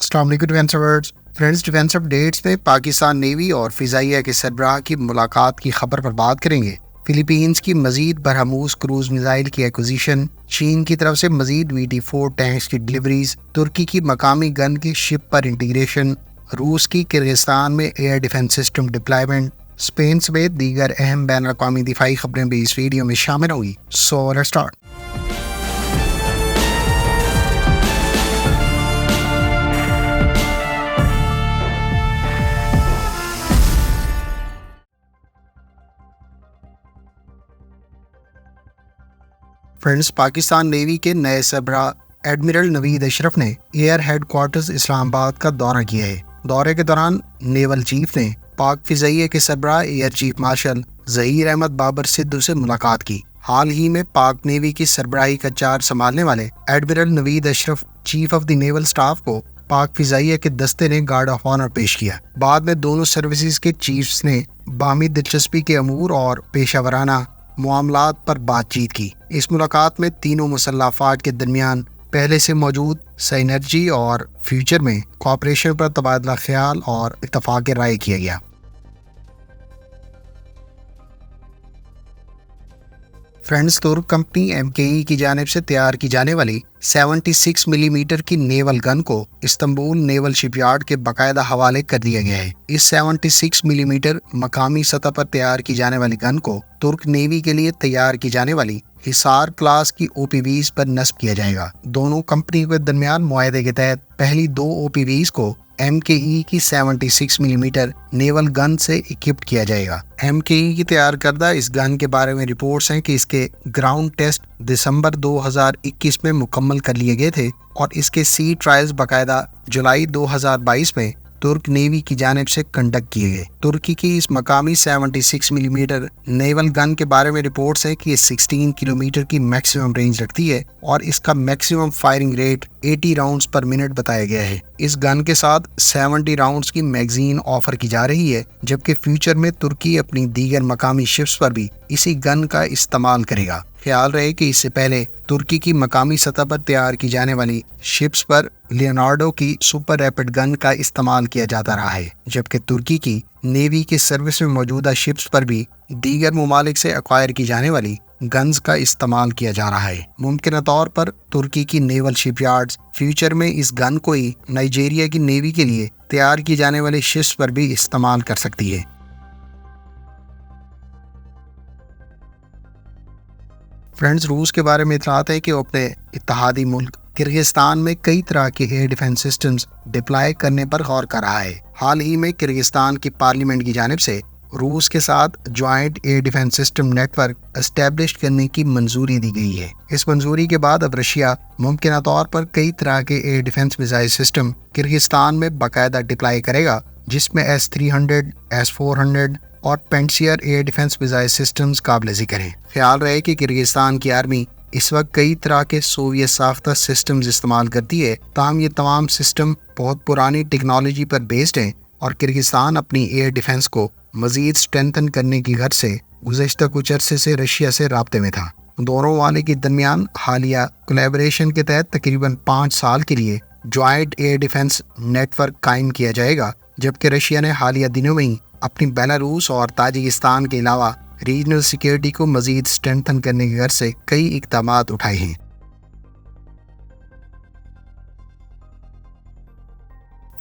अस्सलाम वालेकुम defence awards friends. Defence updates में पाकिस्तान नेवी और फिजाइया के सरबराह की मुलाकात की खबर पर बात करेंगे। फिलीपींस की मजीद बरहमूस क्रूज मिसाइल की एक्विजिशन, चीन की तरफ से मजीद VT-4 टैंक्स की डिलीवरीज, तुर्की की मकामी गन की शिप पर इंटीग्रेशन, रूस की किर्गिस्तान में air defence system deployment, Spain समेत दीगर अहम बैन अक़वामी दिफाई खबरें भी इस वीडियो में शामिल होंगी। So let's start. Friends, Pakistan navy के नए सरबराह एडमिरल नवीद अशरफ ने एयर हेडक्वार्टर्स इस्लामाबाद का दौरा किया है। दौरे के दौरान नेवल चीफ ने पाक फिजाइया के सरबराह air chief marshal Zaheer Ahmed Babar Sidhu से मुलाकात की। हाल ही में पाक नेवी की सरबराही का चार्ज संभालने वाले admiral Naveed Ashraf chief of the naval staff को पाक फिजाइया के दस्ते ने गार्ड ऑफ ऑनर पेश किया। बाद में दोनों सर्विसेज के चीफ्स ने बामी दिलचस्पी के अमूर और पेशावराना मामलात पर बातचीत की। इस मुलाकात में तीनों मुसल्लह अफवाज के दरमियान पहले से मौजूद साइनर्जी और फ्यूचर में कोऑपरेशन पर तबादला ख्याल और इत्तफाक राय किया गया। फ्रेंड्स, तुर्क कंपनी MKE की जानिब से तैयार की जाने वाली 76 मिलीमीटर की नेवल गन को इस्तांबुल नेवल शिपयार्ड के बाकायदा हवाले कर दिया गया है। इस 76 मिलीमीटर मकामी सतह पर तैयार की जाने वाली गन को तुर्क नेवी के लिए तैयार की जाने वाली हिसार क्लास की OPVs पर नस्ब किया जाएगा। दोनों कंपनियों के दरमियान मुआहदे के तहत पहली 2 OPVs को MKE की 76 मिलीमीटर नेवल गन से इक्विप्ड किया जाएगा। MKE की तैयार करदा इस गन के बारे में रिपोर्ट्स हैं कि इसके ग्राउंड टेस्ट दिसंबर 2021 में मुकम्मल कर लिए गए थे और इसके सी ट्रायल्स बाकायदा जुलाई 2022 में तुर्क नेवी की जानिब से कंडक्ट किए गए। तुर्की की इस मकामी 76 मिलीमीटर नेवल गन के बारे में रिपोर्ट्स हैं कि ये 16 किलोमीटर की मैक्सिमम रेंज रखती है और इसका मैक्सिमम फायरिंग रेट 80 राउंड्स पर मिनट बताया गया है। इस गन के साथ 70 राउंड्स की मैगजीन ऑफर की जा रही है, जबकि फ्यूचर में तुर्की अपनी दीगर मकामी शिप्स पर भी इसी गन का इस्तेमाल करेगा। ख्याल रहे कि इससे पहले तुर्की की मकामी सतह पर तैयार की जाने वाली शिप्स पर लियोनार्डो की सुपर रैपिड गन का इस्तेमाल किया जाता रहा है, जबकि तुर्की की नेवी के सर्विस में मौजूदा शिप्स पर भी दीगर ममालिक से एक्वायर की जाने वाली गन्स का इस्तेमाल किया जा रहा है। मुमकिन तौर पर तुर्की की नेवल शिपयार्ड्स फ्यूचर में इस गन को ही नाइजीरिया की नेवी के लिए तैयार की जाने वाली शिप्स पर भी इस्तेमाल कर सकती है। फ्रेंड्स, रूस के बारे में इतलात है कि वो अपने इत्तेहादी मुल्क किर्गिस्तान में कई तरह के एयर डिफेंस सिस्टम्स डिप्लॉय करने पर गौर कर रहा है। हाल ही में किर्गिस्तान की पार्लियामेंट की जानिब से रूस के साथ joint air defence system network establish करने की मंजूरी दी गई है। इस मंजूरी के बाद अब रशिया मुमकिन तौर पर कई तरह के air defence missile system Kyrgyzstan में बाकायदा डिप्लॉय करेगा, जिसमें S-300, S-400 और पेंटसियर एयर डिफेंस मिसाइल सिस्टम्स काबिल ज़िक्र हैं। ख्याल रहे कि किर्गिस्तान की आर्मी इस वक्त कई तरह के सोवियत साख्ता सिस्टम्स इस्तेमाल करती है, ताहम ये तमाम सिस्टम बहुत पुरानी टेक्नोलॉजी पर बेस्ड हैं और किर्गिस्तान अपनी एयर डिफेंस को मजीद स्ट्रेंथन करने की गर्ज से गुज़श्ता कुछ अरसे से रशिया से राब्ते में था। दोनों वाले के दरमियान हालिया कोलैबोरेशन के तहत तकरीबन 5 साल के लिए ज्वाइंट एयर डिफेंस नेटवर्क कायम किया जाएगा, जबकि रशिया ने हालिया दिनों में ही अपनी बेलारूस और ताजिकिस्तान के अलावा रीजनल सिक्योरिटी को मजीद स्ट्रेंथन करने की गर्ज से कई इक़दामात उठाए हैं।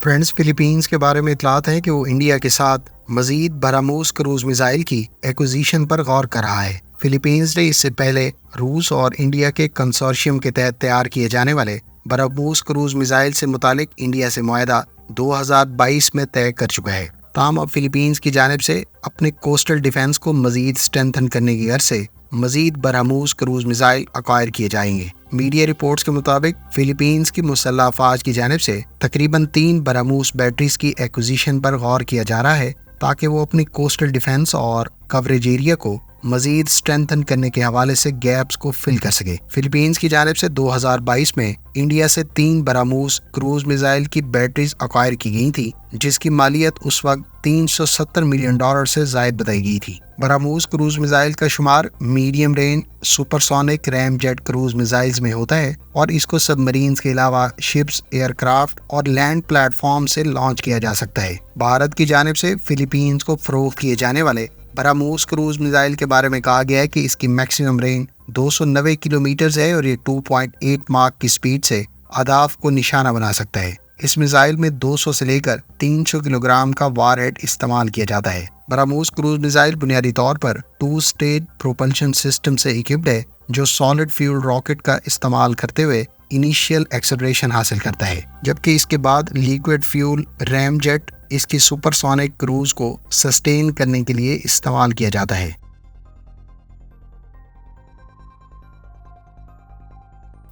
फ्रेंड्स, फिलीपींस के बारे में इतलात है कि वो इंडिया के साथ मजीद बरामूस क्रूज मिसाइल की एक्विजिशन पर गौर कर रहा है। फिलीपींस ने इससे पहले रूस और इंडिया के कंसोर्शियम के तहत तैयार किए जाने वाले बरामूस क्रूज मिसाइल से मुतालिक इंडिया से मुआहदा 2022 में तय कर चुका है। ताहम अब फिलीपींस की जानिब से अपने कोस्टल डिफेंस को मजीद स्ट्रेंथन करने की गर्ज से मजीद बरामूस क्रूज मिसाइल एक्वायर किए जाएंगे। मीडिया रिपोर्ट्स के मुताबिक फिलीपींस की मुसल्लह अफवाज की जानिब से तकरीबन 3 बरामूस बैटरीज की एक्विजिशन पर गौर किया जा रहा है, ताकि वो अपनी कोस्टल डिफेंस और कवरेज एरिया को मजीद स्ट्रेंथन करने के हवाले से गैप्स को फिल कर सके। फिलीपींस की जानिब से 2022 में इंडिया से 3 ब्रह्मोस क्रूज मिसाइल की बैटरीज अक्वायर की गई थी, जिसकी मालियत उस वक्त $370 मिलियन से जायद बताई गई थी। ब्रह्मोस क्रूज मिसाइल का शुमार medium range supersonic ramjet cruise missiles में होता है और इसको सबमरीन्स के अलावा शिप्स, एयरक्राफ्ट और लैंड प्लेटफॉर्म से लॉन्च किया जा सकता है। भारत की जानिब से फिलीपींस को फरोख्त किए जाने वाले ब्रह्मोस क्रूज मिसाइल के बारे में कहा गया है कि इसकी मैक्सिमम रेंज 290 किलोमीटर है और ये 2.8 माक की स्पीड से अहदाफ को निशाना बना सकता है। इस मिसाइल में 200 से लेकर 300 किलोग्राम का वारहेड इस्तेमाल किया जाता है। ब्रह्मोस क्रूज मिसाइल बुनियादी तौर पर 2 स्टेज प्रोपल्शन सिस्टम से इक्विप्ड है, जो सॉलिड फ्यूल रॉकेट का इस्तेमाल करते हुए इनिशियल एक्सेलरेशन हासिल करता है, जबकि इसके बाद लिक्विड फ्यूल रैमजेट इसकी सुपरसोनिक क्रूज को सस्टेन करने के लिए इस्तेमाल किया जाता है।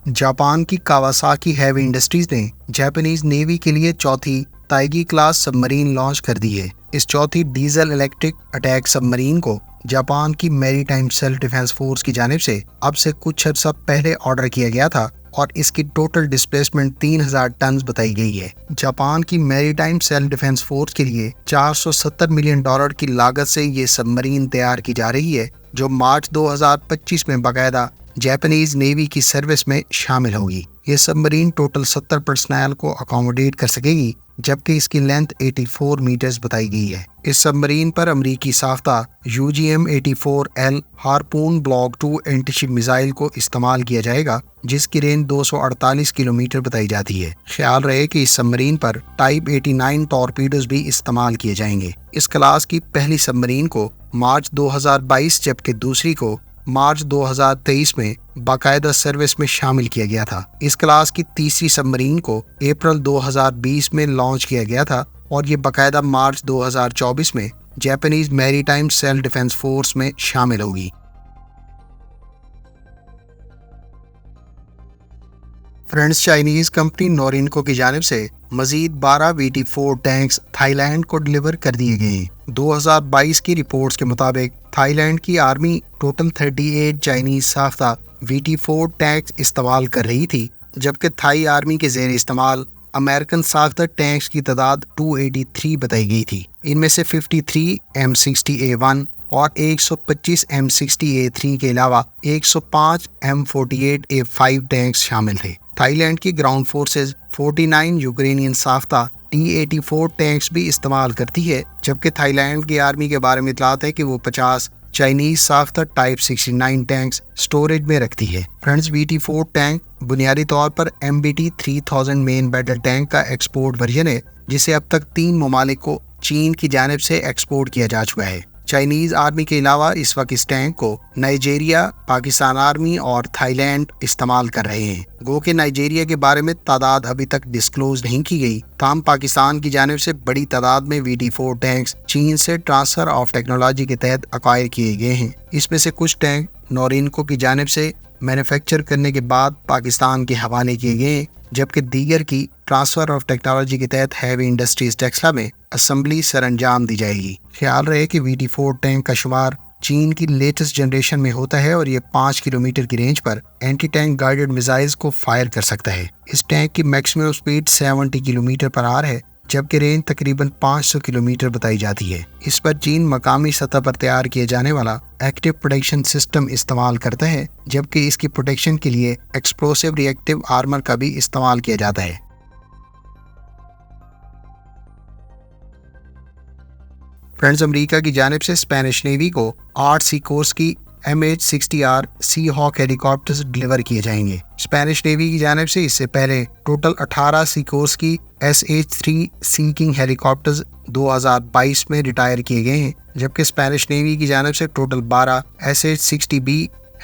जापान की कावासाकी हैवी इंडस्ट्रीज ने जापानीज नेवी के लिए चौथी ताइगी क्लास सबमरीन लॉन्च कर दी है। इस चौथी डीजल इलेक्ट्रिक अटैक सबमरीन को जापान की मैरीटाइम सेल्फ डिफेंस फोर्स की जानिब से अब से कुछ अर्सा पहले ऑर्डर किया गया था और इसकी टोटल डिस्प्लेसमेंट 3000 टन बताई गई है। जापान की मैरीटाइम सेल्फ डिफेंस फोर्स के लिए $470 मिलियन की लागत से ये सबमरीन तैयार की जा रही है, जो मार्च 2025 में बाकायदा जापानीज नेवी की सर्विस में शामिल होगी। ये सबमरीन टोटल 70 पर्सनल को अकोमोडेट कर सकेगी, जबकि इसकी लेंथ 84 मीटर्स बताई गई है। इस सबमरीन पर अमरीकी साफ्ता UGM-84L harpoon block 2 antiship missile को इस्तेमाल किया जाएगा, जिसकी रेंज 248 किलोमीटर बताई जाती है। ख्याल रहे कि इस सबमरीन पर टाइप 89 टॉर्पीडोज भी इस्तेमाल किए जाएंगे। इस क्लास की पहली सबमरीन को मार्च 2022 जबकि दूसरी को मार्च 2023 में बाकायदा सर्विस में शामिल किया गया था। इस क्लास की तीसरी सबमरीन को अप्रैल 2020 में लॉन्च किया गया था और ये बाकायदा मार्च 2024 में Japanese maritime self defence force में शामिल होगी। फ्रेंड्स, चाइनीज कंपनी नोरिनको की जानिब से मजीद 12 VT4 टैंक्स थाईलैंड को डिलीवर कर दिए गए हैं। 2022 की रिपोर्ट्स के मुताबिक थाईलैंड की आर्मी टोटल 38 चाइनीज साफ्ता VT4 टैंक्स इस्तेमाल कर रही थी, जबकि थाई आर्मी के जेर इस्तेमाल अमेरिकन साफ्ता टैंक्स की तादाद 283 बताई गई थी। इनमें से 53 M60A1 और 125 M60A3 के अलावा 105 M48A5 टैंक्स शामिल थे। थाईलैंड की ग्राउंड फोर्सेज 49 यूक्रेनियन साफ्ता T-84 टैंक्स भी इस्तेमाल करती है, जबकि थाईलैंड की आर्मी के बारे में इतलात है कि वो 50 चाइनीज साफ्ता टाइप 69 टैंक्स स्टोरेज में रखती है। फ्रेंड्स, VT4 टैंक बुनियादी तौर पर MBT 3000 मेन बैटल टैंक का एक्सपोर्ट वर्जन है, जिसे अब तक 3 ममालिक को चीन की जानिब से एक्सपोर्ट किया जा चुका है। चाइनीज आर्मी के अलावा इस वक्त इस टैंक को नाइजीरिया, पाकिस्तान आर्मी और थाईलैंड इस्तेमाल कर रहे हैं। गो के नाइजीरिया के बारे में तादाद अभी तक डिस्क्लोज नहीं की गई, ताहम पाकिस्तान की जानिब से बड़ी तादाद में VT4 टैंक्स चीन से ट्रांसफर ऑफ टेक्नोलॉजी के तहत अक्वायर किए गए हैं। इसमें से कुछ टैंक नोरिनको की जानिब से मैन्युफैक्चर करने के बाद पाकिस्तान के हवाले किए गए, जबकि दीगर की ट्रांसफर ऑफ टेक्नोलॉजी के तहत हैवी इंडस्ट्रीज टेक्सला में असेंबली सरंजाम दी जाएगी। ख्याल रहे कि VT4 टैंक का शुमार चीन की लेटेस्ट जनरेशन में होता है और ये 5 किलोमीटर की रेंज पर एंटी टैंक गाइडेड मिसाइल्स को फायर कर सकता है। इस टैंक की maximum speed 70 kilometre per hour है, जबकि रेंज तकरीबन 500 किलोमीटर बताई जाती है। इस पर चीन मकामी सतह पर तैयार किए जाने वाला एक्टिव प्रोटेक्शन सिस्टम इस्तेमाल करता है, जबकि इसकी प्रोटेक्शन के लिए एक्सप्लोसिव रिएक्टिव आर्मर का भी इस्तेमाल किया जाता है। फ्रेंड्स, अमेरिका की जानिब से स्पेनिश नेवी को 8 सी कोर्स की MH-60R सी हॉक हेलीकॉप्टर्स डिलीवर किए जाएंगे। स्पेनिश नेवी की जानिब से इससे पहले टोटल 18 सी कोर्स की SH-3 सी किंग हेलीकॉप्टर्स 2022 में रिटायर किए गए हैं, जबकि स्पेनिश नेवी की जानिब से टोटल 12 SH-60B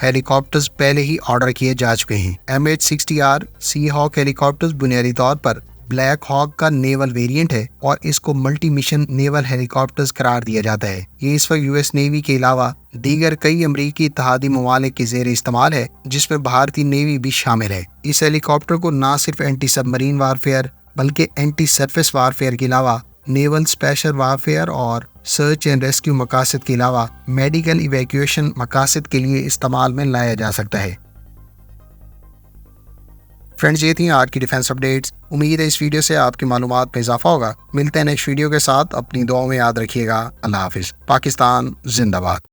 हेलीकॉप्टर्स पहले ही ऑर्डर किए जा चुके हैं। MH-60R सी हॉक हेलीकॉप्टर्स बुनियादी तौर पर ब्लैक हॉक का नेवल वेरिएंट है और इसको मल्टी मिशन नेवल हेलीकॉप्टर्स करार दिया जाता है। ये इस वक्त US नेवी के अलावा दीगर कई अमरीकी इत्तेहादी ममालिक के ज़ेर इस्तेमाल है, जिसमें भारतीय नेवी भी शामिल है। इस हेलीकॉप्टर को न सिर्फ एंटी सबमरीन वारफेयर बल्कि एंटी सरफेस वारफेयर के अलावा نیول اسپیشل وارفیئر اور سرچ اینڈ ریسکیو مقاصد کے علاوہ میڈیکل ایویکویشن مقاصد کے لیے استعمال میں لایا جا سکتا ہے۔ فرینڈز، یہ تھیں آج کی ڈیفینس اپڈیٹس۔ امید ہے اس ویڈیو سے آپ کی معلومات میں اضافہ ہوگا۔ ملتے ہیں نیکسٹ ویڈیو کے ساتھ، اپنی دعاؤں میں یاد رکھیے گا۔ اللہ حافظ۔ پاکستان زندہ باد۔